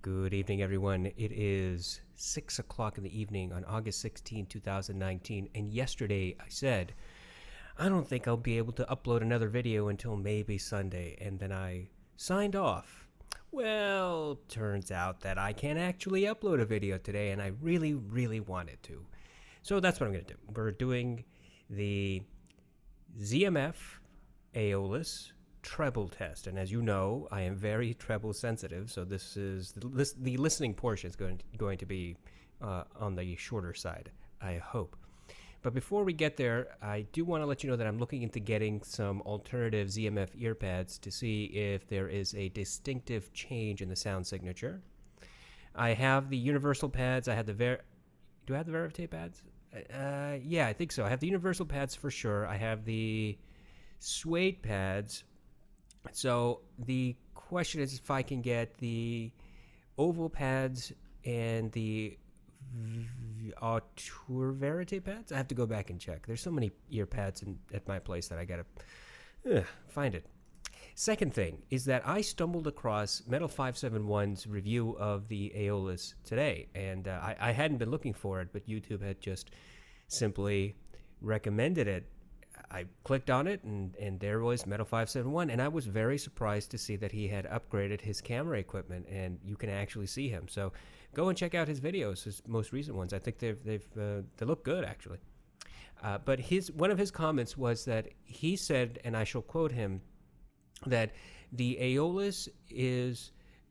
Good evening, everyone. It is 6 o'clock in the evening on August 16, 2019. And yesterday I said, I don't think I'll be able to upload another video until maybe Sunday. And then I signed off. Well, turns out that I can actually upload a video today, and I really, really wanted to. So that's what I'm going to do. We're doing the ZMF Aeolus treble test, and as you know, I am very treble sensitive, so this is the listening portion is going to be on the shorter side, I hope. But before we get there, I do want to let you know that I'm looking into getting some alternative ZMF earpads to see if there is a distinctive change in the sound signature. I have the universal pads. I have the do I have the Verite pads? Yeah, I think so. I have the universal pads for sure. I have the suede pads. So the question is if I can get the oval pads and the Auteur Verite pads. I have to go back and check. There's so many ear pads at my place that I gotta find it. Second thing is that I stumbled across Metal 571's review of the Aeolus today, and I hadn't been looking for it, but YouTube had just simply recommended it. I clicked on it, and there was Metal 571, and I was very surprised to see that he had upgraded his camera equipment, and you can actually see him. So go and check out his videos, his most recent ones. I think they look good, actually. But one of his comments was that he said, and I shall quote him, that the Aeolus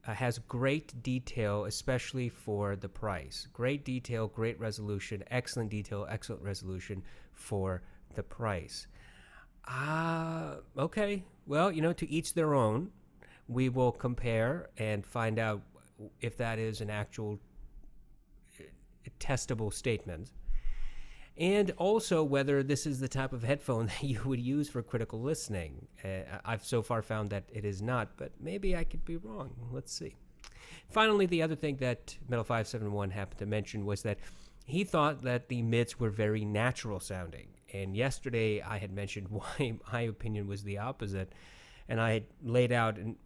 has great detail, especially for the price. Great detail, great resolution, excellent detail, excellent resolution for the price. Okay. Well, to each their own. We will compare and find out if that is an actual testable statement. And also whether this is the type of headphone that you would use for critical listening. I've so far found that it is not, but maybe I could be wrong. Let's see. Finally, the other thing that Metal 571 happened to mention was that he thought that the mids were very natural sounding. And yesterday I had mentioned why my opinion was the opposite. And I had laid out in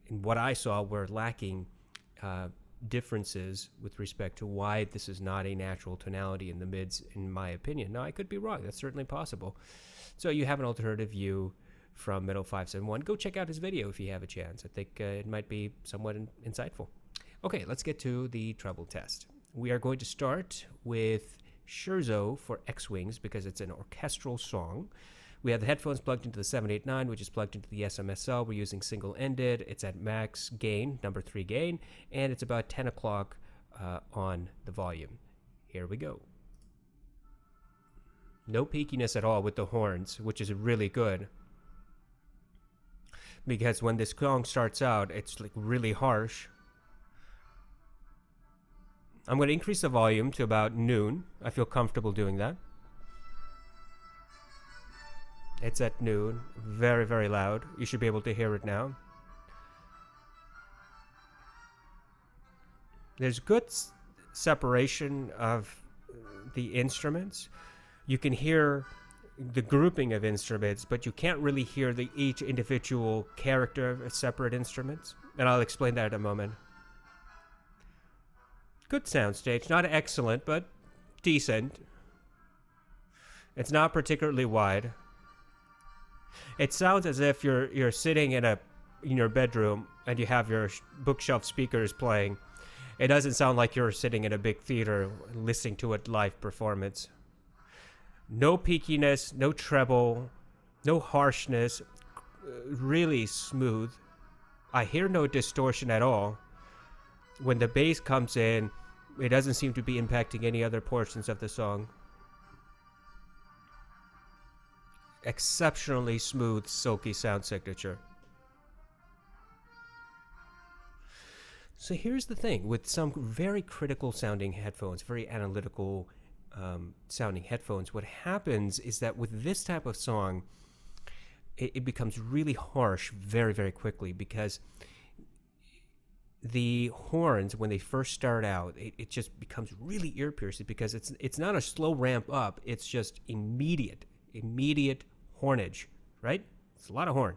what I saw were lacking differences with respect to why this is not a natural tonality in the mids, in my opinion. Now, I could be wrong. That's certainly possible. So you have an alternative view from Metal 571. Go check out his video if you have a chance. I think it might be somewhat insightful. Okay, let's get to the treble test. We are going to start with Scherzo for X-Wings because it's an orchestral song. We have the headphones plugged into the 789, which is plugged into the SMSL. We're using single-ended. It's at max gain, number 3 gain, and it's about 10 o'clock on the volume. Here we go. No peakiness at all with the horns, which is really good. Because when this song starts out, it's like really harsh. I'm going to increase the volume to about noon. I feel comfortable doing that. It's at noon. Very, very loud. You should be able to hear it now. There's good separation of the instruments. You can hear the grouping of instruments, but you can't really hear each individual character of separate instruments. And I'll explain that in a moment. Good soundstage. Not excellent, but decent. It's not particularly wide. It sounds as if you're sitting in your bedroom and you have your bookshelf speakers playing. It doesn't sound like you're sitting in a big theater listening to a live performance. No peakiness, no treble, no harshness. Really smooth. I hear no distortion at all. When the bass comes in, it doesn't seem to be impacting any other portions of the song. Exceptionally smooth, silky sound signature. So here's the thing. With some very critical sounding headphones, very analytical sounding headphones, what happens is that with this type of song, it becomes really harsh very, very quickly because the horns, when they first start out, it just becomes really ear-piercing because it's not a slow ramp up. It's just immediate hornage, right? It's a lot of horn.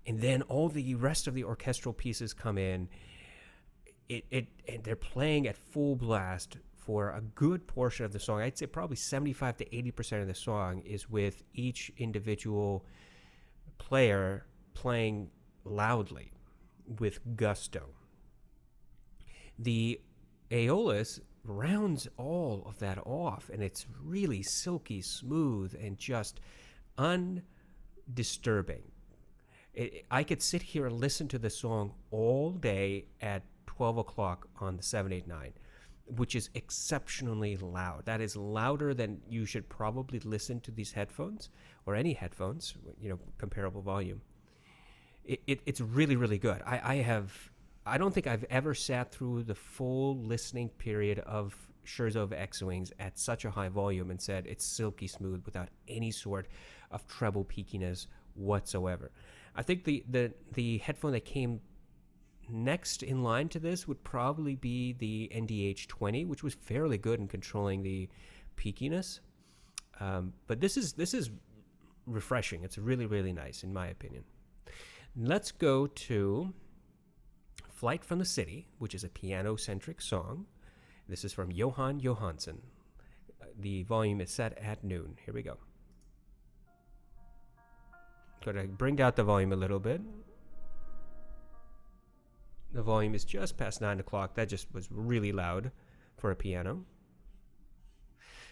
And then all the rest of the orchestral pieces come in. and they're playing at full blast for a good portion of the song. I'd say probably 75 to 80% of the song is with each individual player playing loudly with gusto. The Aeolus rounds all of that off, and it's really silky smooth and just undisturbing. I could sit here and listen to the song all day at 12 o'clock on the 789, which is exceptionally loud. That is louder than you should probably listen to these headphones or any headphones, comparable volume. It's really, really good. I don't think I've ever sat through the full listening period of Scherzo of X-Wings at such a high volume and said it's silky smooth without any sort of treble peakiness whatsoever. I think the headphone that came next in line to this would probably be the NDH-20, which was fairly good in controlling the peakiness. But this is refreshing. It's really, really nice, in my opinion. Let's go to Flight from the City, which is a piano-centric song. This is from Johan Johansson. The volume is set at noon. Here we go. Going to bring down the volume a little bit. The volume is just past 9 o'clock. That just was really loud for a piano.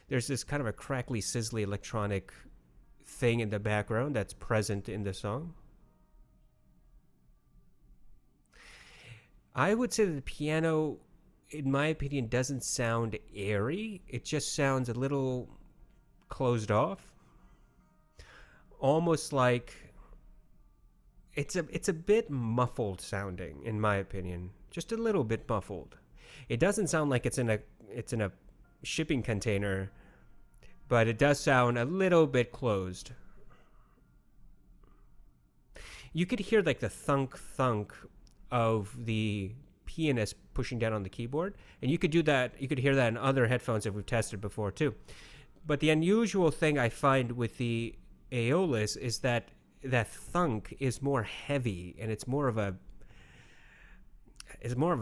There's this kind of a crackly, sizzly electronic thing in the background that's present in the song. I would say that the piano, in my opinion, doesn't sound airy. It just sounds a little closed off. Almost like it's a bit muffled sounding, in my opinion. Just a little bit muffled. It doesn't sound like it's in a shipping container, but it does sound a little bit closed. You could hear like the thunk of the pianist pushing down on the keyboard, and you could do that. You could hear that in other headphones that we've tested before too. But the unusual thing I find with the Aeolus is that thunk is more heavy, and it's more of a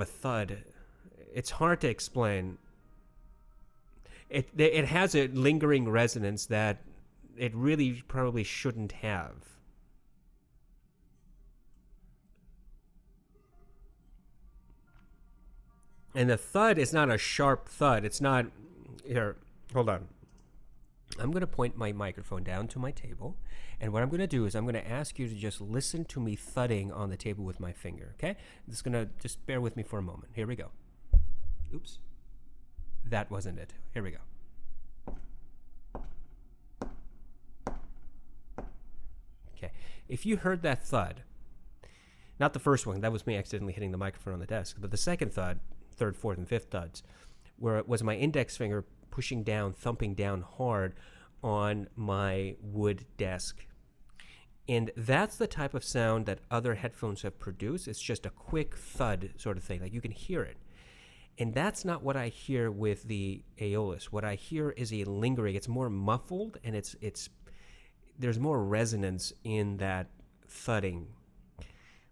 thud. It's hard to explain. It has a lingering resonance that it really probably shouldn't have. And the thud is not a sharp thud. It's not... Here, hold on. I'm going to point my microphone down to my table. And what I'm going to do is I'm going to ask you to just listen to me thudding on the table with my finger, okay? Just bear with me for a moment. Here we go. Oops. That wasn't it. Here we go. Okay. If you heard that thud, not the first one, that was me accidentally hitting the microphone on the desk, but the second thud, third, fourth, and fifth thuds, where it was my index finger pushing down, thumping down hard on my wood desk. And that's the type of sound that other headphones have produced. It's just a quick thud sort of thing. Like you can hear it. And that's not what I hear with the Aeolus. What I hear is a lingering. It's more muffled, and there's more resonance in that thudding.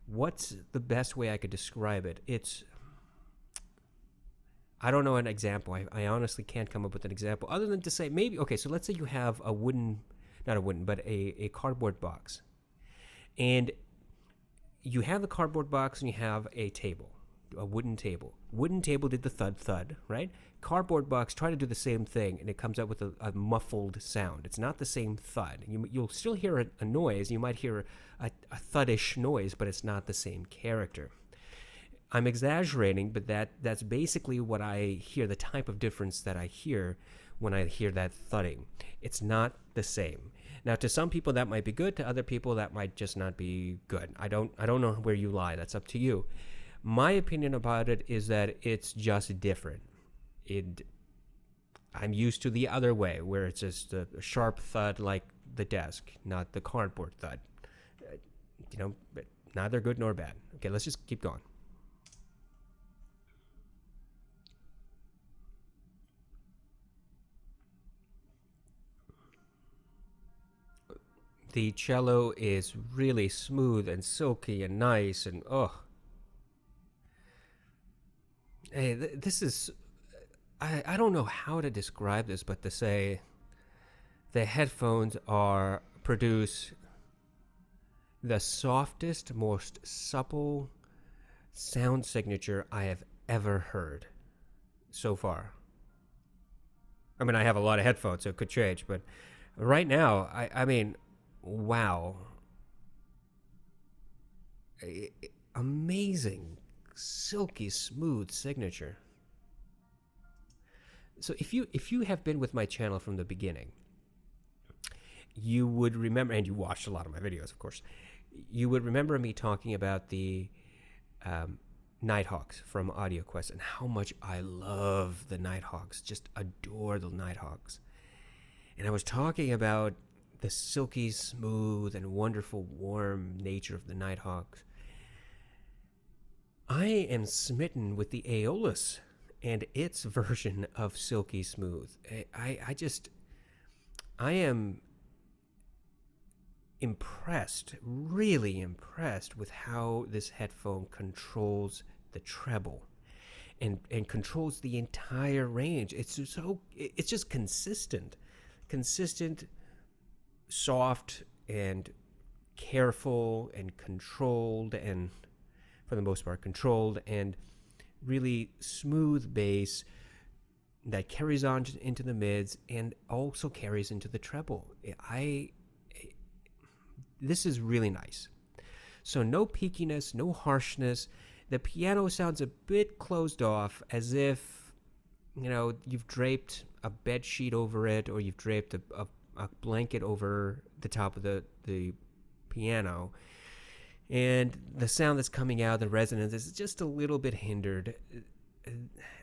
What's the best way I could describe it? I don't know an example. I honestly can't come up with an example other than to say maybe, okay, so let's say you have a cardboard box. And you have the cardboard box and you have a table, a wooden table. Wooden table did the thud, right? Cardboard box, try to do the same thing, and it comes out with a muffled sound. It's not the same thud. You'll still hear a noise. You might hear a thuddish noise, but it's not the same character. I'm exaggerating, but that's basically what I hear, the type of difference that I hear when I hear that thudding. It's not the same. Now, to some people that might be good, to other people that might just not be good. I don't know where you lie. That's up to you. My opinion about it is that it's just different. I'm used to the other way, where it's just a sharp thud like the desk, not the cardboard thud. But neither good nor bad. Okay, let's just keep going. The cello is really smooth and silky and nice, and Hey, this is. I don't know how to describe this, but to say the headphones produce the softest, most supple sound signature I have ever heard so far. I mean, I have a lot of headphones, so it could change, but right now, I mean, wow. Amazing, silky smooth signature. So if you have been with my channel from the beginning, you would remember, and you watched a lot of my videos, of course, you would remember me talking about the Nighthawks from AudioQuest and how much I love the Nighthawks, just adore the Nighthawks. And I was talking about the silky smooth and wonderful warm nature of the Nighthawks. I am smitten with the Aeolus and its version of silky smooth. I am impressed, really impressed with how this headphone controls the treble and controls the entire range. It's just consistent, soft and careful and controlled, and for the most part controlled, and really smooth bass that carries on into the mids and also carries into the treble. This is really nice. So no peakiness, no harshness. The piano sounds a bit closed off, as if, you know, you've draped a bed sheet over it, or you've draped a blanket over the top of the piano. And the sound that's coming out, the resonance, is just a little bit hindered.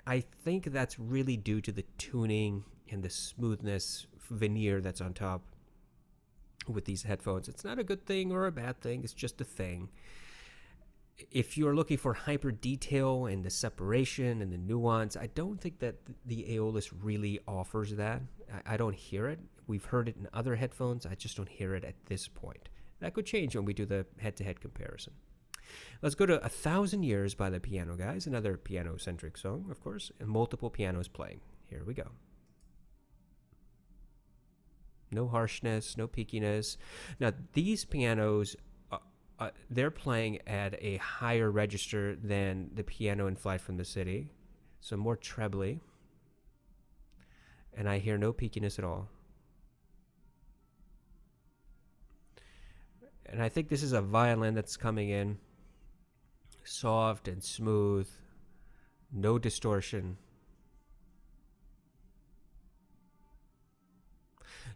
I think that's really due to the tuning and the smoothness veneer that's on top with these headphones. It's not a good thing or a bad thing, it's just a thing. If you're looking for hyper detail and the separation and the nuance, I don't think that the Aeolus really offers that. I don't hear it. We've heard it in other headphones, I just don't hear it at this point. That could change when we do the head-to-head comparison. Let's go to 1,000 Years by the Piano Guys, another piano-centric song, of course, and multiple pianos playing. Here we go. No harshness, no peakiness. Now, these pianos, they're playing at a higher register than the piano in Flight from the City, so more trebly, and I hear no peakiness at all. And I think this is a violin that's coming in, soft and smooth, no distortion.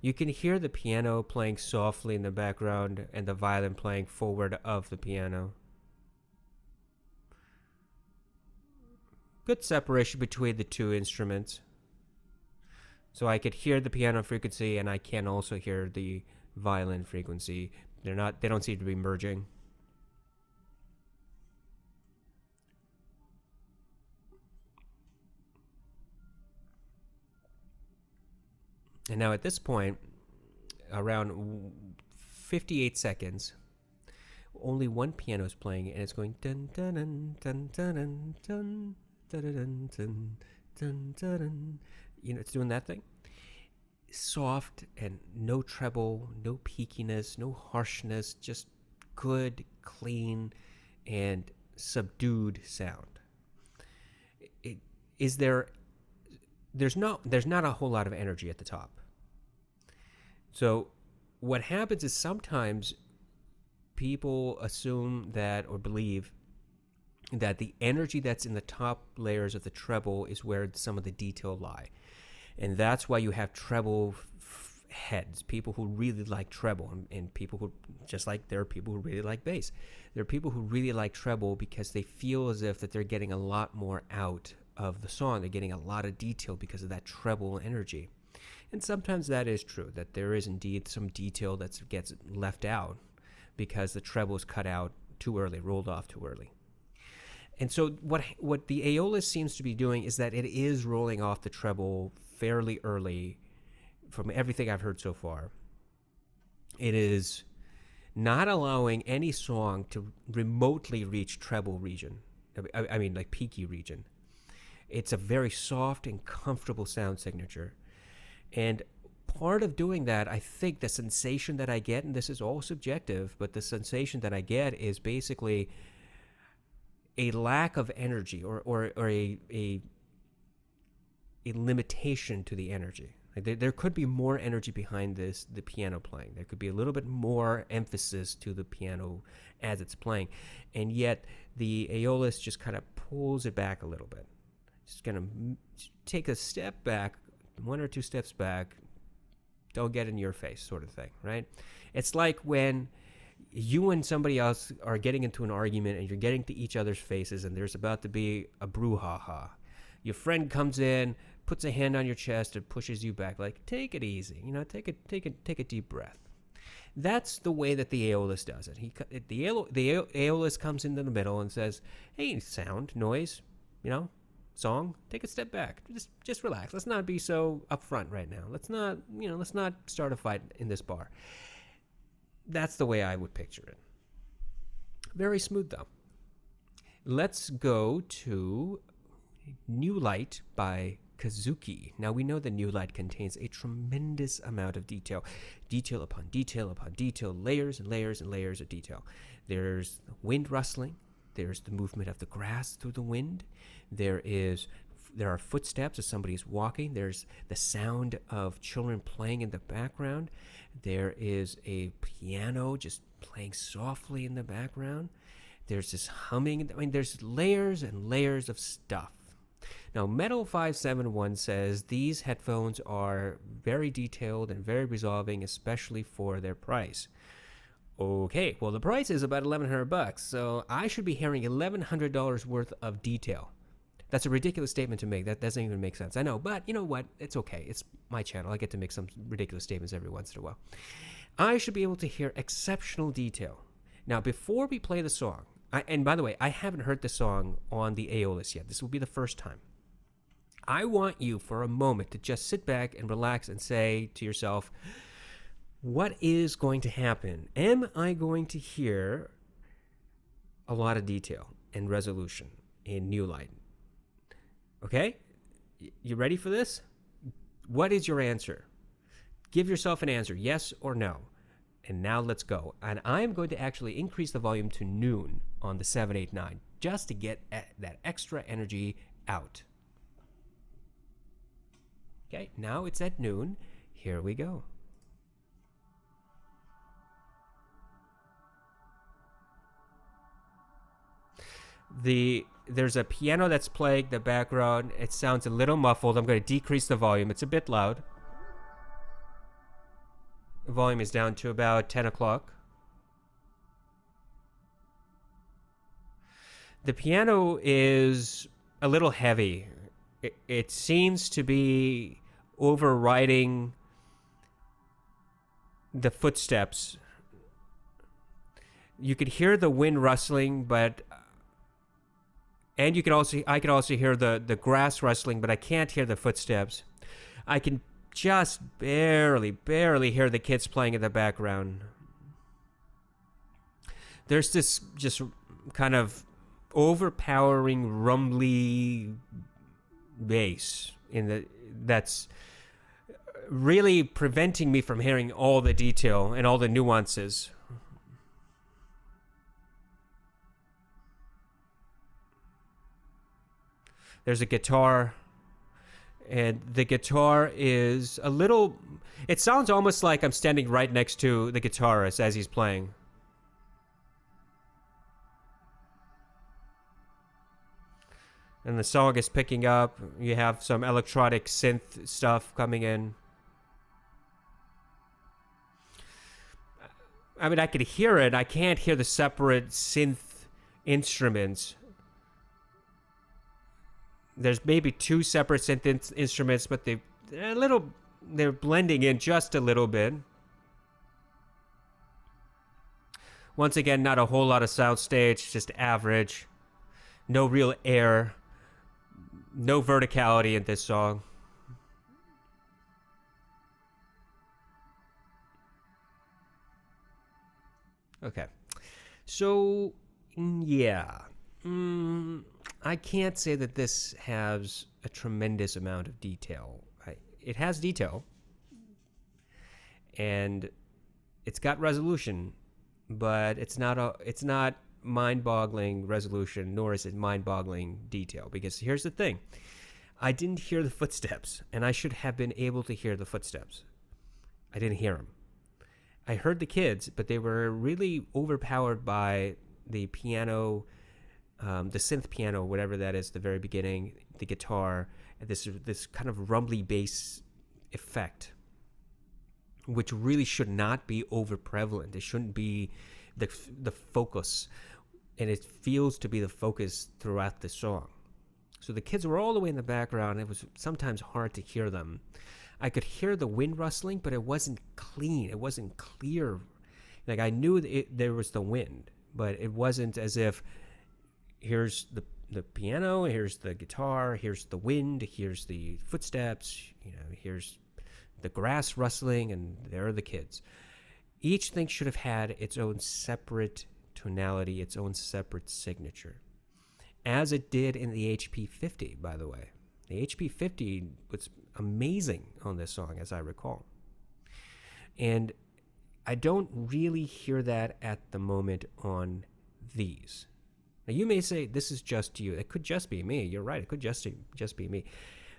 You can hear the piano playing softly in the background and the violin playing forward of the piano. Good separation between the two instruments. So I could hear the piano frequency and I can also hear the violin frequency. They don't seem to be merging. And now at this point, around 58 seconds, only one piano is playing, and it's going dun dun dun dun dun dun dun dun dun dun dun. You know, it's doing that thing. Soft and no treble, no peakiness, no harshness, just good, clean, and subdued sound. There's not a whole lot of energy at the top. So what happens is sometimes people assume that, or believe that, the energy that's in the top layers of the treble is where some of the detail lie. And that's why you have treble heads, people who really like treble, and people who, just like there are people who really like bass. There are people who really like treble because they feel as if that they're getting a lot more out of the song. They're getting a lot of detail because of that treble energy. And sometimes that is true, that there is indeed some detail that gets left out because the treble is cut out too early, rolled off too early. And so what the Aeolus seems to be doing is that it is rolling off the treble fairly early from everything I've heard so far. It is not allowing any song to remotely reach treble region. I mean, like peaky region. It's a very soft and comfortable sound signature. And part of doing that, I think the sensation that I get, and this is all subjective, but the sensation that I get is basically a lack of energy, or a limitation to the energy. Like there could be more energy behind the piano playing. There could be a little bit more emphasis to the piano as it's playing. And yet the Aeolus just kind of pulls it back a little bit. Just going to take a step back, 1 or 2 steps back, don't get in your face sort of thing, right? It's like when you and somebody else are getting into an argument and you're getting to each other's faces and there's about to be a brouhaha. Your friend comes in, puts a hand on your chest and pushes you back, like, take it easy, take a deep breath. That's the way that the Aeolus does it. The Aeolus comes into the middle and says, hey, sound, noise, song, take a step back. Just relax. Let's not be so upfront right now. Let's not start a fight in this bar. That's the way I would picture it. Very smooth, though. Let's go to New Light by Kazuki. Now, we know that New Light contains a tremendous amount of detail. Detail upon detail upon detail, layers and layers and layers of detail. There's wind rustling. There's the movement of the grass through the wind. There are footsteps as somebody's walking. There's the sound of children playing in the background. There is a piano just playing softly in the background. There's this humming. I mean, there's layers and layers of stuff. Now, Metal571 says these headphones are very detailed and very resolving, especially for their price. Okay, well, the price is about $1,100, so I should be hearing $1,100 worth of detail. That's a ridiculous statement to make. That doesn't even make sense. I know, but you know what? It's okay. It's my channel. I get to make some ridiculous statements every once in a while. I should be able to hear exceptional detail. Now, before we play the song, and by the way, I haven't heard the song on the Aeolus yet. This will be the first time. I want you for a moment to just sit back and relax and say to yourself, what is going to happen? Am I going to hear a lot of detail and resolution in New Light? Okay? You ready for this? What is your answer? Give yourself an answer, yes or no. And now let's go. And I'm going to actually increase the volume to noon on the 789 just to get that extra energy out. Okay, now it's at noon. Here we go. There's a piano that's playing the background. It sounds a little muffled. I'm going to decrease the volume. It's a bit loud. The volume is down to about 10 o'clock. The piano is a little heavy. It seems to be overriding the footsteps. You could hear the wind rustling, and I could also hear the grass rustling, but I can't hear the footsteps. I can just barely hear the kids playing in the background. There's this just kind of overpowering, rumbly bass that's really preventing me from hearing all the detail and all the nuances. There's a guitar, and the guitar is a little... It sounds almost like I'm standing right next to the guitarist as he's playing. And the song is picking up. You have some electronic synth stuff coming in. I mean, I could hear it. I can't hear the separate synth instruments. There's maybe 2 separate synth instruments, but they're blending in just a little bit. Once again, not a whole lot of soundstage, just average. No real air. No verticality in this song. Okay. So, yeah. I can't say that this has a tremendous amount of detail. It has detail, and it's got resolution, but it's not mind-boggling resolution, nor is it mind-boggling detail. Because here's the thing: I didn't hear the footsteps, and I should have been able to hear the footsteps. I didn't hear them. I heard the kids, but they were really overpowered by the piano, the synth piano, whatever that is, the very beginning, the guitar, this kind of rumbly bass effect, which really should not be over prevalent. It shouldn't be the focus, and it feels to be the focus throughout the song. So the kids were all the way in the background. It was sometimes hard to hear them. I could hear the wind rustling, but it wasn't clean. It wasn't clear. Like, I knew there was the wind, but it wasn't as if here's the piano, here's the guitar, here's the wind, here's the footsteps, here's the grass rustling, and there are the kids. Each thing should have had its own separate tonality, its own separate signature, as it did in the HP50, by the way. The HP50 was amazing on this song, as I recall. And I don't really hear that at the moment on these. Now, you may say, this is just you. It could just be me. You're right. It could just be me.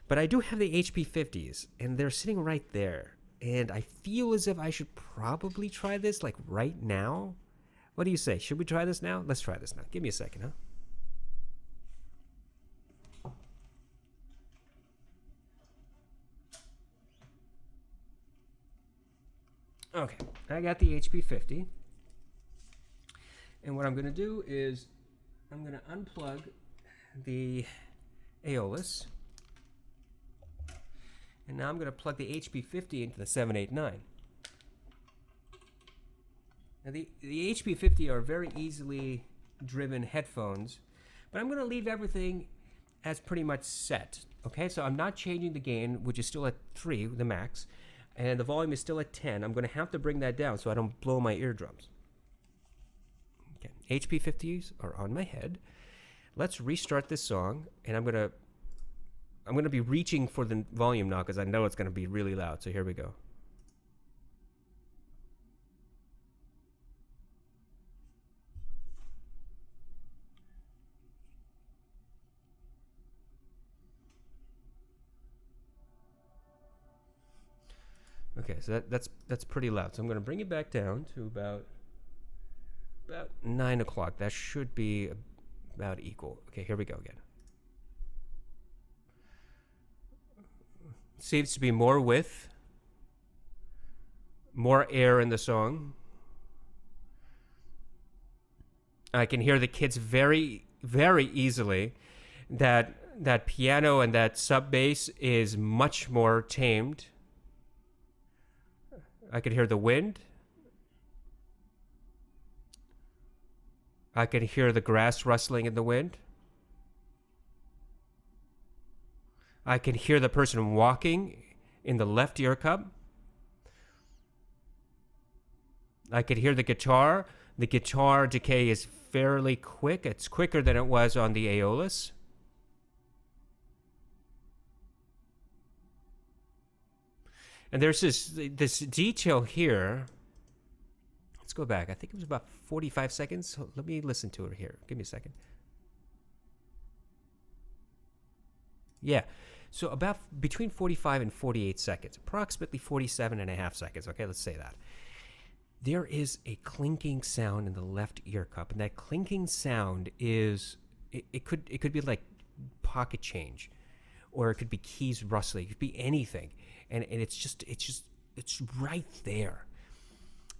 But I do have the HP50s, and they're sitting right there. And I feel as if I should probably try this, like, right now. What do you say? Should we try this now? Let's try this now. Give me a second, huh? Okay, I got the HP50. And what I'm going to do is I'm going to unplug the Aeolus. And now I'm going to plug the HP50 into the 789. Now the HP50 are very easily driven headphones, but I'm going to leave everything as pretty much set. Okay, so I'm not changing the gain, which is still at 3, the max, and the volume is still at 10. I'm going to have to bring that down so I don't blow my eardrums. Okay, HP50s are on my head. Let's restart this song, and I'm going to be reaching for the volume now because I know it's going to be really loud. So here we go. Okay, so that's pretty loud. So I'm going to bring it back down to about 9 o'clock. That should be about equal. Okay, here we go again. Seems to be more width, more air in the song. I can hear the kids very, very easily. That piano and that sub bass is much more tamed. I could hear the wind. I could hear the grass rustling in the wind. I can hear the person walking in the left ear cup. I could hear the guitar. The guitar decay is fairly quick. It's quicker than it was on the Aeolus. And there's this detail here. Let's go back. I think it was about 45 seconds. So let me listen to it here. Give me a second. Yeah. So about between 45 and 48 seconds, approximately 47 and a half seconds. Okay, let's say that. There is a clinking sound in the left ear cup, and that clinking sound is it could be like pocket change, or it could be keys rustling. It could be anything, and it's right there.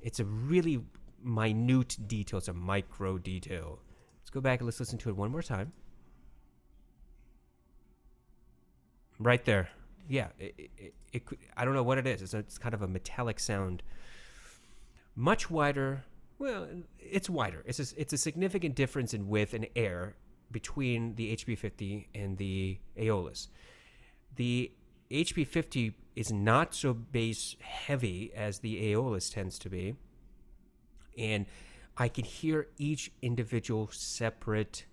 It's a really minute detail. It's a micro detail. Let's go back and let's listen to it one more time. Right there. Yeah, it could, I don't know what it is. It's kind of a metallic sound. Much wider. Well, it's wider. It's a significant difference in width and air between the HP50 and the Aeolus. The HP50 is not so bass heavy as the Aeolus tends to be. And I can hear each individual separate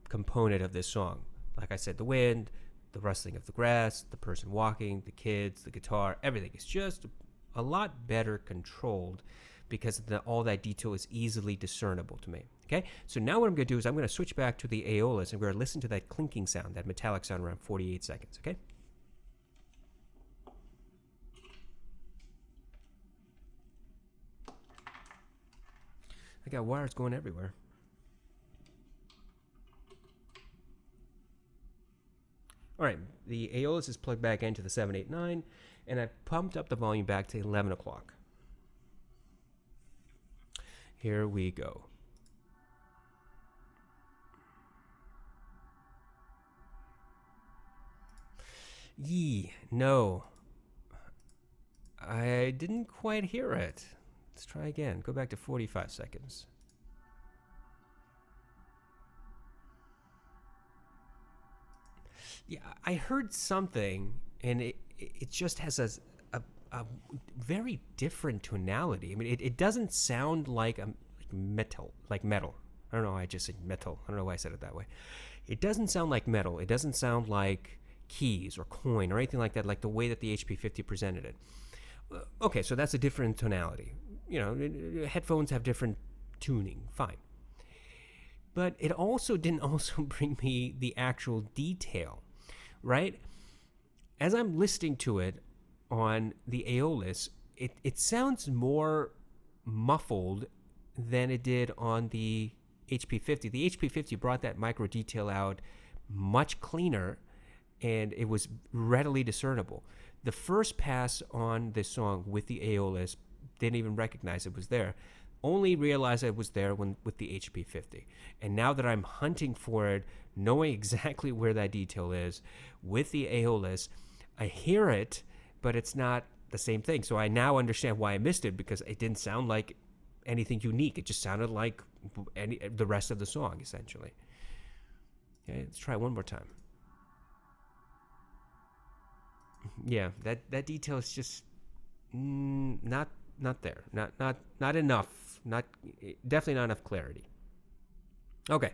component of this song. Like I said, the wind, the rustling of the grass, the person walking, the kids, the guitar, everything is just a lot better controlled because all that detail is easily discernible to me. Okay, so now what I'm going to do is I'm going to switch back to the Aeolus and we're going to listen to that clinking sound, that metallic sound around 48 seconds, okay? I got wires going everywhere. All right, the Aeolus is plugged back into the 789, and I've pumped up the volume back to 11 o'clock. Here we go. No. I didn't quite hear it. Let's try again. Go back to 45 seconds. Yeah, I heard something, and it just has a very different tonality. I mean, it doesn't sound like metal. I don't know why I just said metal. I don't know why I said it that way. It doesn't sound like metal. It doesn't sound like keys or coin or anything like that, like the way that the HP50 presented it. Okay, so that's a different tonality. You know, headphones have different tuning. Fine. But it also didn't also bring me the actual detail, right? As I'm listening to it on the Aeolus, it sounds more muffled than it did on the HP50. The HP50 brought that micro detail out much cleaner, and it was readily discernible. The first pass on this song with the Aeolus, didn't even recognize it was there. Only realized it was there with the HP50. And now that I'm hunting for it, knowing exactly where that detail is, with the Aeolus, I hear it, but it's not the same thing. So I now understand why I missed it, because it didn't sound like anything unique. It just sounded like the rest of the song, essentially. Okay, let's try one more time. Yeah, that detail is just not there. Not enough. Definitely not enough clarity. Okay,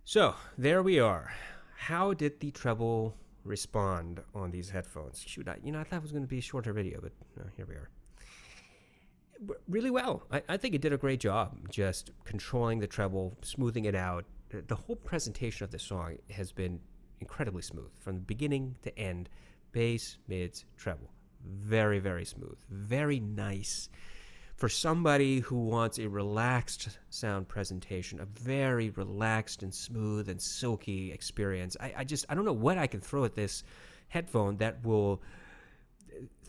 so there we are. How did the treble respond on these headphones? Shoot, I thought it was going to be a shorter video, but here we are. Really well. I think it did a great job just controlling the treble, smoothing it out. The whole presentation of this song has been incredibly smooth from the beginning to end. Bass, mids, treble. Very, very smooth. Very nice. For somebody who wants a relaxed sound presentation, a very relaxed and smooth and silky experience, I don't know what I can throw at this headphone that will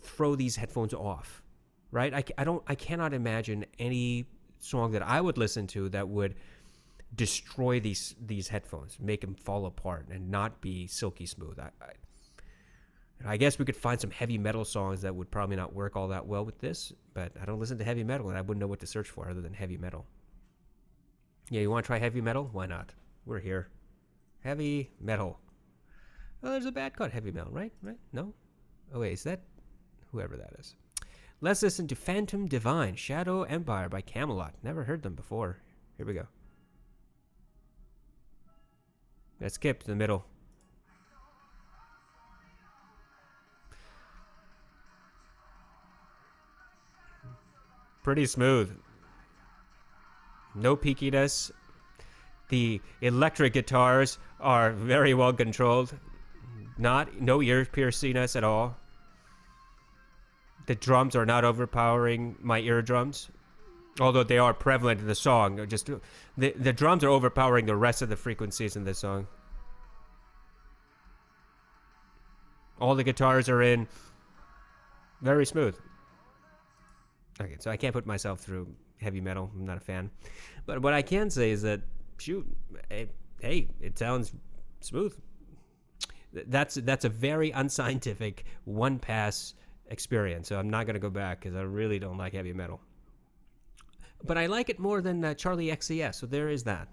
throw these headphones off, right? I cannot imagine any song that I would listen to that would destroy these headphones, make them fall apart and not be silky smooth. I guess we could find some heavy metal songs that would probably not work all that well with this, but I don't listen to heavy metal, and I wouldn't know what to search for other than heavy metal. Yeah, you want to try heavy metal? Why not? We're here. Heavy metal. Oh, there's a band called Heavy Metal, right? No? Oh, wait, is that whoever that is? Let's listen to Phantom Divine, Shadow Empire by Camelot. Never heard them before. Here we go. Let's skip to the middle. Pretty smooth. No peakiness. The electric guitars are very well controlled. No ear piercingness at all. The drums are not overpowering my eardrums, although they are prevalent in the song. Just the drums are overpowering the rest of the frequencies in this song. All the guitars are in. Very smooth. Okay, so I can't put myself through heavy metal. I'm not a fan. But what I can say is that, shoot, hey, it sounds smooth. That's a very unscientific one-pass experience. So I'm not going to go back because I really don't like heavy metal. But I like it more than Charlie XCS, so there is that.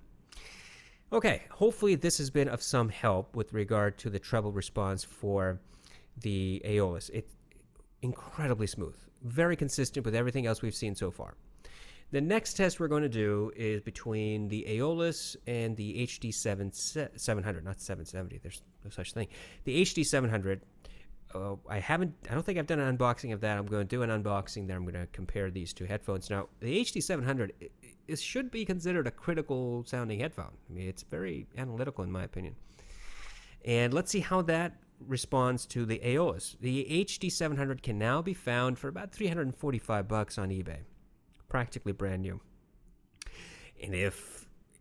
Okay, hopefully this has been of some help with regard to the treble response for the Aeolus. It's incredibly smooth. Very consistent with everything else we've seen so far. The next test we're going to do is between the Aeolus and the HD 700, not 770. There's no such thing. The HD 700. I don't think I've done an unboxing of that. I'm going to do an unboxing there. I'm going to compare these two headphones. Now, the HD 700 should be considered a critical sounding headphone. I mean, it's very analytical in my opinion. And let's see how that responds to the Aeolus. The HD 700 can now be found for about $345 on eBay. Practically brand new. And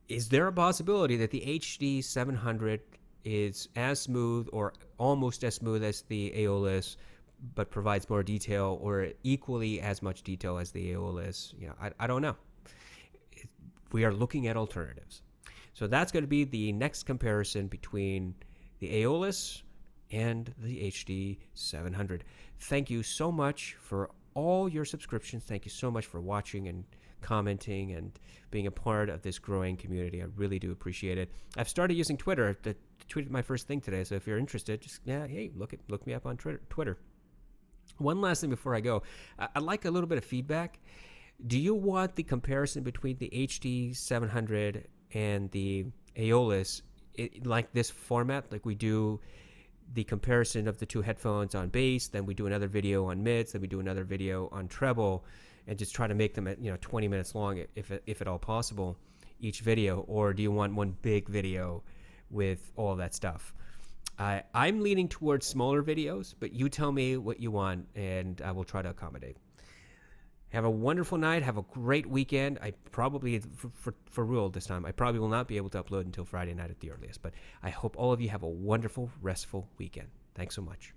is there a possibility that the HD 700 is as smooth or almost as smooth as the Aeolus, but provides more detail or equally as much detail as the Aeolus? I don't know. We are looking at alternatives. So that's going to be the next comparison between the Aeolus and the HD 700. Thank you so much for all your subscriptions. Thank you so much for watching and commenting and being a part of this growing community. I really do appreciate it. I've started using Twitter. I tweeted my first thing today, so if you're interested, just hey, look me up on Twitter. One last thing before I go. I'd like a little bit of feedback. Do you want the comparison between the HD 700 and the Aeolus like this format, like we do the comparison of the two headphones on bass, then we do another video on mids, then we do another video on treble, and just try to make them at 20 minutes long if at all possible each video? Or do you want one big video with all that stuff? I'm leaning towards smaller videos, but you tell me what you want and I will try to accommodate. Have a wonderful night. Have a great weekend. I probably, for real this time, I probably will not be able to upload until Friday night at the earliest, but I hope all of you have a wonderful, restful weekend. Thanks so much.